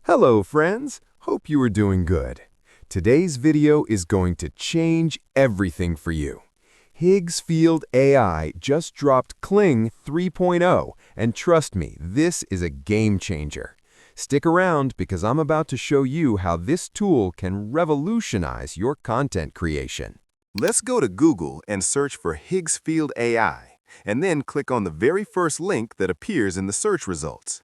Hello friends, hope you are doing good. Today's video is going to change everything for you. Higgsfield AI just dropped Kling 3.0, and trust me, this is a game changer. Stick around because I'm about to show you how this tool can revolutionize your content creation. Let's go to Google and search for Higgsfield AI, and then click on the very first link that appears in the search results.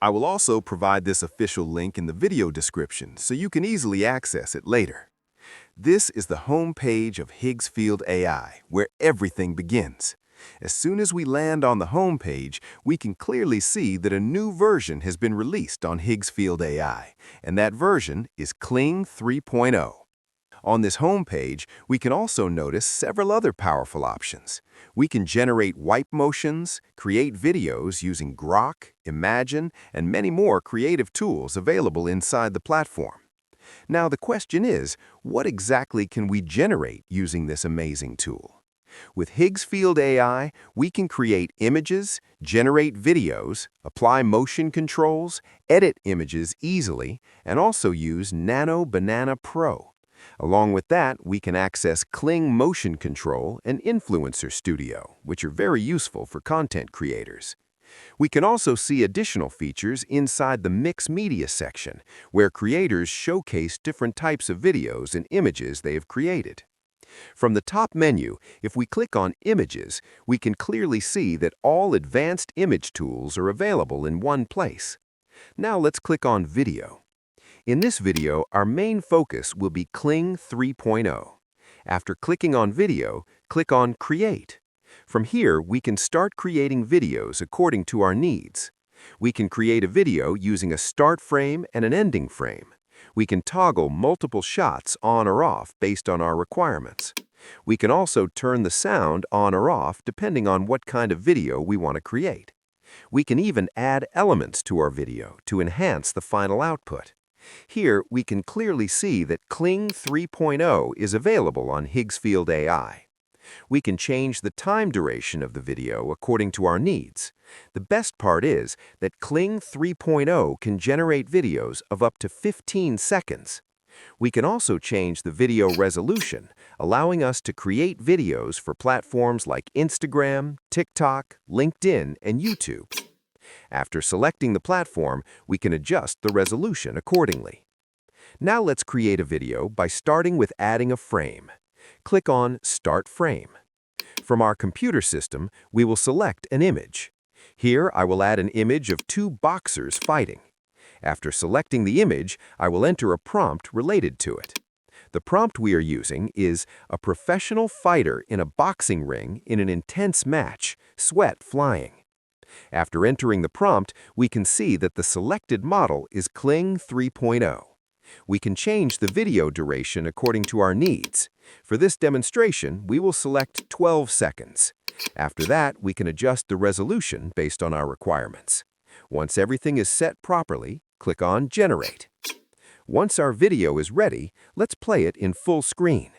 I will also provide this official link in the video description so you can easily access it later. This is the home page of Higgsfield AI, where everything begins. As soon as we land on the home page, we can clearly see that a new version has been released on Higgsfield AI, and that version is Kling 3.0. On this home page, we can also notice several other powerful options. We can generate wipe motions, create videos using Grok, Imagine, and many more creative tools available inside the platform. Now the question is, what exactly can we generate using this amazing tool? With Higgsfield AI, we can create images, generate videos, apply motion controls, edit images easily, and also use Nano Banana Pro. Along with that, we can access Kling Motion Control and Influencer Studio, which are very useful for content creators. We can also see additional features inside the Mix Media section, where creators showcase different types of videos and images they have created. From the top menu, if we click on Images, we can clearly see that all advanced image tools are available in one place. Now let's click on Video. In this video, our main focus will be Kling 3.0. After clicking on Video, click on Create. From here, we can start creating videos according to our needs. We can create a video using a start frame and an ending frame. We can toggle multiple shots on or off based on our requirements. We can also turn the sound on or off depending on what kind of video we want to create. We can even add elements to our video to enhance the final output. Here, we can clearly see that Kling 3.0 is available on Higgsfield AI. We can change the time duration of the video according to our needs. The best part is that Kling 3.0 can generate videos of up to 15 seconds. We can also change the video resolution, allowing us to create videos for platforms like Instagram, TikTok, LinkedIn, and YouTube. After selecting the platform, we can adjust the resolution accordingly. Now let's create a video by starting with adding a frame. Click on Start Frame. From our computer system, we will select an image. Here, I will add an image of two boxers fighting. After selecting the image, I will enter a prompt related to it. The prompt we are using is a professional fighter in a boxing ring in an intense match, sweat flying. After entering the prompt, we can see that the selected model is Kling 3.0. We can change the video duration according to our needs. For this demonstration, we will select 12 seconds. After that, we can adjust the resolution based on our requirements. Once everything is set properly, click on Generate. Once our video is ready, let's play it in full screen.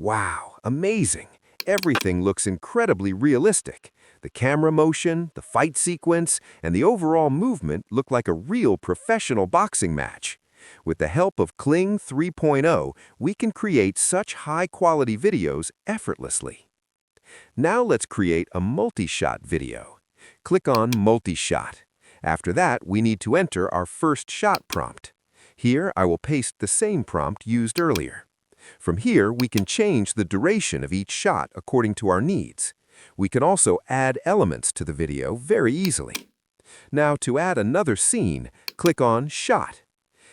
Wow, amazing! Everything looks incredibly realistic. The camera motion, the fight sequence, and the overall movement look like a real professional boxing match. With the help of Kling 3.0, we can create such high-quality videos effortlessly. Now let's create a multi-shot video. Click on Multi-Shot. After that, we need to enter our first shot prompt. Here, I will paste the same prompt used earlier. From here, we can change the duration of each shot according to our needs. We can also add elements to the video very easily. Now, to add another scene, click on Shot.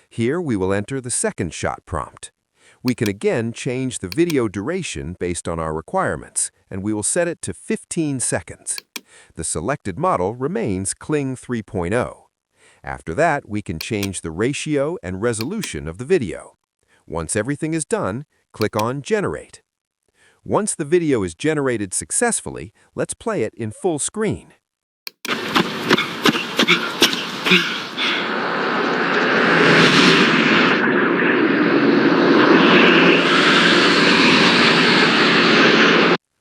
Here, we will enter the second shot prompt. We can again change the video duration based on our requirements, and we will set it to 15 seconds. The selected model remains Kling 3.0. After that, we can change the ratio and resolution of the video. Once everything is done, click on Generate. Once the video is generated successfully, let's play it in full screen.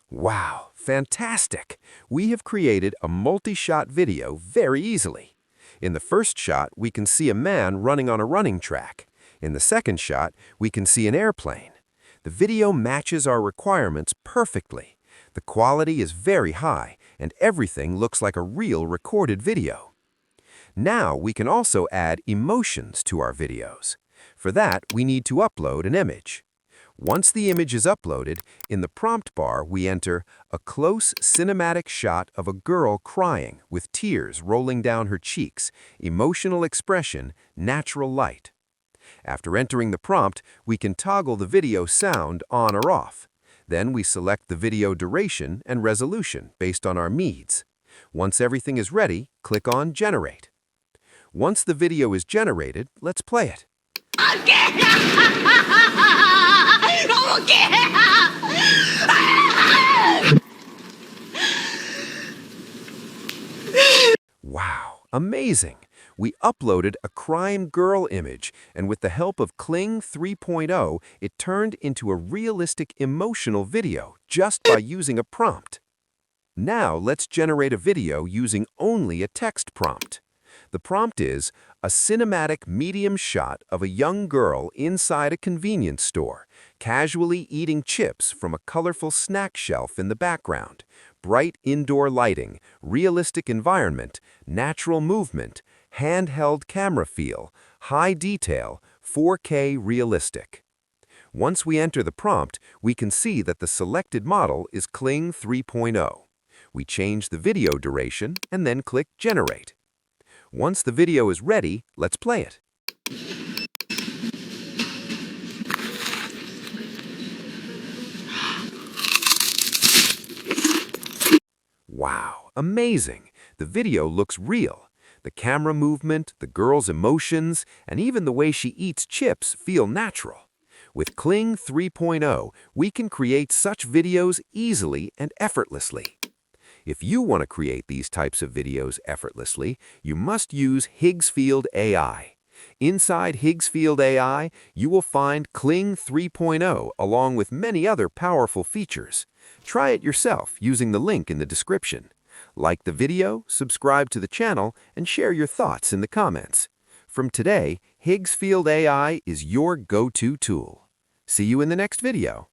Wow, Fantastic! We have created a multi-shot video very easily. In the first shot, we can see a man running on a running track. In the second shot, we can see an airplane. The video matches our requirements perfectly. The quality is very high, and everything looks like a real recorded video. Now we can also add emotions to our videos. For that, we need to upload an image. Once the image is uploaded, in the prompt bar we enter a close cinematic shot of a girl crying with tears rolling down her cheeks, emotional expression, natural light. After entering the prompt, we can toggle the video sound on or off. Then we select the video duration and resolution based on our needs. Once everything is ready, click on Generate. Once the video is generated, let's play it. Wow, amazing! We uploaded a crying girl image, and with the help of Kling 3.0, it turned into a realistic emotional video just by using a prompt. Now let's generate a video using only a text prompt. The prompt is a cinematic medium shot of a young girl inside a convenience store, casually eating chips from a colorful snack shelf in the background, bright indoor lighting, realistic environment, natural movement, handheld camera feel, high detail, 4K realistic. Once we enter the prompt, we can see that the selected model is Kling 3.0. We change the video duration and then click Generate. Once the video is ready, let's play it. Wow, amazing! The video looks real. The camera movement, the girl's emotions, and even the way she eats chips feel natural. With Kling 3.0, we can create such videos easily and effortlessly. If you want to create these types of videos effortlessly, you must use Higgsfield AI. Inside Higgsfield AI, you will find Kling 3.0 along with many other powerful features. Try it yourself using the link in the description. Like the video, subscribe to the channel, and share your thoughts in the comments. From today, Higgsfield AI is your go-to tool. See you in the next video.